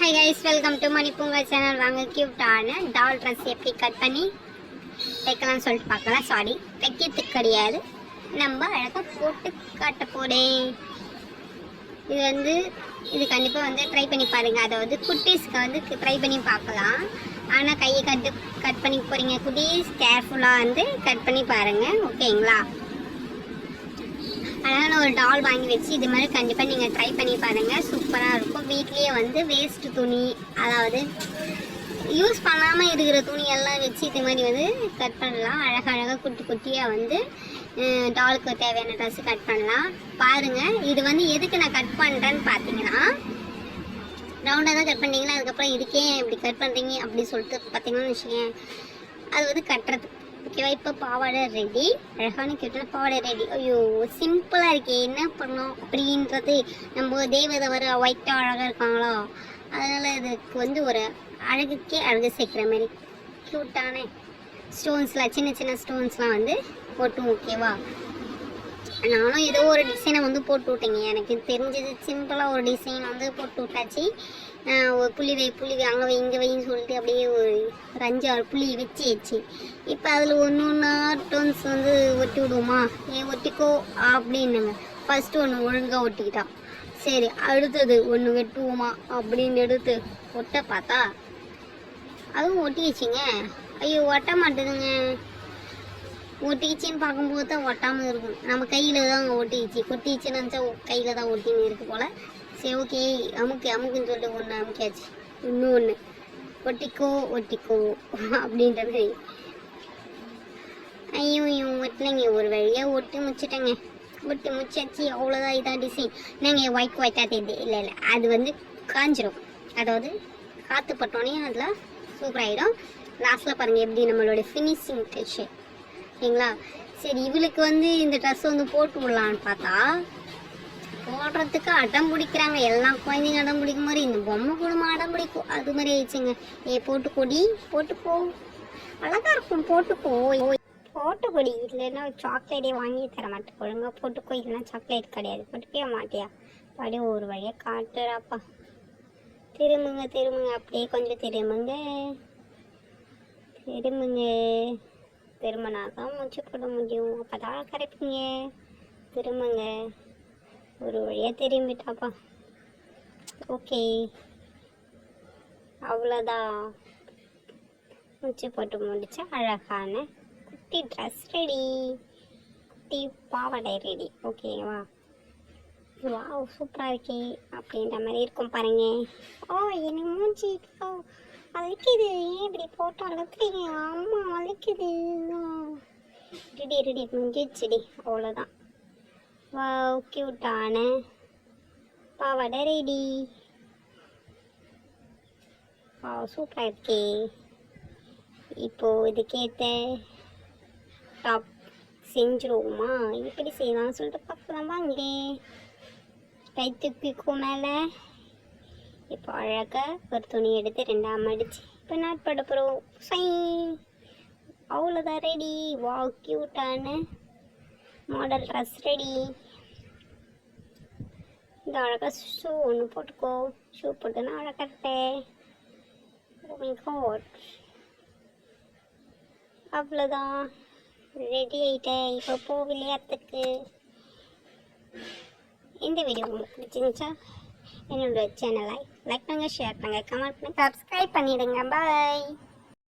Hi guys, welcome to Manipunga channel. வாங்க கியூட்டான டால் dress எப்படி cut பண்ணி தைக்கலாம்னு சொல்லிட்டு பார்க்கலாம். சாரி, தைக்கிறதுக்கு கிடையாது, நம்ம அழகாக போட்டு காட்ட போகிறேன். இது கண்டிப்பாக ட்ரை பண்ணி பாருங்கள். அதாவது குட்டீஸ்க்கு ட்ரை பண்ணி பார்க்கலாம். ஆனால் கையை கட் பண்ணி போகிறீங்க குட்டீஸ், கேர்ஃபுல்லாக கட் பண்ணி பாருங்கள், ஓகேங்களா? அதனால் ஒரு டால் வாங்கி வச்சு இது மாதிரி கண்டிப்பாக நீங்கள் ட்ரை பண்ணி பாருங்கள். சூப்பராக இருக்கும். வீட்லேயே வேஸ்ட்டு துணி, அதாவது யூஸ் பண்ணாமல் இருக்கிற துணியெல்லாம் வச்சு இது மாதிரி கட் பண்ணலாம். அழகாக குட்டி குட்டியாக டாலுக்கு தேவையான ட்ரெஸ்ஸு கட் பண்ணலாம். பாருங்கள், இது எதுக்கு நான் கட் பண்ணுறேன்னு பார்த்தீங்கன்னா, ரவுண்டாக தான் கட் பண்ணிங்கன்னா அதுக்கப்புறம் இதுக்கே இப்படி கட் பண்ணுறீங்க அப்படி சொல்லிட்டு பார்த்தீங்கன்னு வச்சுக்கேன், அது கட்டுறதுக்கு ஓகேவா. இப்போ பாவாடை ரெடி, அழகான கிட்ட பாவாடை ரெடி. ஐயோ சிம்பிளாக இருக்கே, என்ன பண்ணோம் அப்படின்றது. நம்ம தேவதை வர ஒயிட்டாக அழகாக இருக்காங்களோ, அதனால் இதுக்கு ஒரு அழகுக்கே அழகு சேர்க்குற மாதிரி க்யூட்டான ஸ்டோன்ஸ்லாம், சின்ன சின்ன ஸ்டோன்ஸ்லாம் போட்டு, ஓகேவா. நானும் ஏதோ ஒரு டிசைனை போட்டு விட்டேங்க. எனக்கு தெரிஞ்சது சிம்பிளாக ஒரு டிசைன் போட்டு விட்டாச்சு. ஒரு புள்ளி வை அங்கே வை இங்கே வைன்னு சொல்லிட்டு அப்படியே ஒரு 5-6 புள்ளி வச்சு இப்போ அதில் ஒன்று டோன்ஸ் ஒட்டி விடுவோமா, ஒட்டிக்கோ அப்படின்னுங்க. ஃபஸ்ட்டு ஒன்று ஒழுங்காக ஒட்டிக்கிட்டான். சரி, அடுத்தது ஒன்று வெட்டுவோமா அப்படின்னு எடுத்து ஒட்ட பார்த்தா அதுவும் ஒட்டிக்கிச்சிங்க. ஐயோ ஒட்ட மாட்டேதுங்க. ஒட்டிக்கிச்சின்னு பார்க்கும்போது தான் ஒட்டாமல் இருக்கும். நம்ம கையில் தான் கொட்டிக்கிச்சின்னு நினச்சா கையில் தான் ஒட்டின்னு இருக்கு போல். சரி, ஓகே, அமுக்குன்னு சொல்லிட்டு ஒன்று அமுக்கியாச்சு. இன்னொன்று ஒட்டிக்கோ அப்படின்ற மாதிரி. ஐயோ ஒட்டலைங்க, ஒரு வழியாக ஒட்டி முடிச்சிட்டேங்க. ஒட்டி முடிச்சாச்சு, அவ்வளோதான். இதான் டிசைன். நாங்கள் ஒயிட்டாக தெரியுது. இல்லை அது காஞ்சிரும். அதாவது காற்று பட்டோன்னே அதில் சூப்பராகிடும். லாஸ்ட்டில் பாருங்கள் எப்படி நம்மளோட ஃபினிஷிங் டச்சு, ஓகேங்களா. சரி, இவளுக்கு இந்த ட்ரெஸ் போட்டு விடலான்னு பார்த்தா போடுறதுக்கு அடம் பிடிக்கிறாங்க. எல்லா குழந்தைங்க அடம் பிடிக்கும் மாதிரி இந்த பொம்மை கூடமா அடம் பிடிக்கும். அது மாதிரி ஆயிடுச்சுங்க. போட்டுக்கோ, அழகா இருக்கும், போட்டுக்கொடி. இல்லைன்னா சாக்லேட்டே வாங்கி தர மாட்டேன். ஒழுங்கா போட்டுக்கோ, இல்லைன்னா சாக்லேட் கிடையாது. போட்டுக்கவே மாட்டியா? அப்படியே ஒரு வழியாக காட்டுறாப்பா. திரும்புங்க, அப்படியே கொஞ்சம் திரும்பினாதான் மூச்சு போட முடியும். அப்போதான் கரைப்பீங்க. திரும்புங்க. ஒரு வழியாக திரும்பிட்டாப்பா. ஓகே, அவ்வளோதான். மூச்சு போட்டு முடிச்சா அழகான குட்டி ட்ரெஸ் ரெடி, குட்டி பாவாடை ரெடி, ஓகேவா. வா, சூப்பராக இருக்கே அப்படின்ற மாதிரி இருக்கும் பாருங்க. எனக்கு மூச்சு வலிக்குது. ஏன் இப்படி போட்டு அழுத்துறீங்க? அம்மா வலிக்குது. ரெடி முடிஞ்சிடுச்சுடி, அவ்வளோதான். வா, க்யூட்டான பாவாடை ரெடி. சூப்பராக இருக்கே. இப்போது இதுக்கேற்ற டாப் செஞ்சுருவோமா? எப்படி செய்யலாம்னு சொல்லிட்டு பார்க்கலாம் வாங்களே. கை தூக்கிக்கும் மேலே. இப்போ அழகாக ஒரு துணி எடுத்து 2ஆ மடிச்சு இப்போ நாட் போட போகிறோம். அவ்வளோதான், ரெடி. வா, க்யூட்டான மாடல் ட்ரெஸ் ரெடி. இந்த அழகாக ஷூ ஒன்று போட்டுக்கோ. ஷூ போட்டுன்னா அழகாக அவ்வளோதான், ரெடி ஆகிட்டேன். இப்போ போ விளையாட்டுக்கு. இந்த வீடியோ உங்களுக்கு பிடிச்சிருந்துச்சா என்னோட சேனலை லைக் பண்ணுங்கள், ஷேர் பண்ணுங்கள், கமெண்ட் பண்ணுங்கள், சப்ஸ்கிரைப் பண்ணிவிடுங்க. பாய்.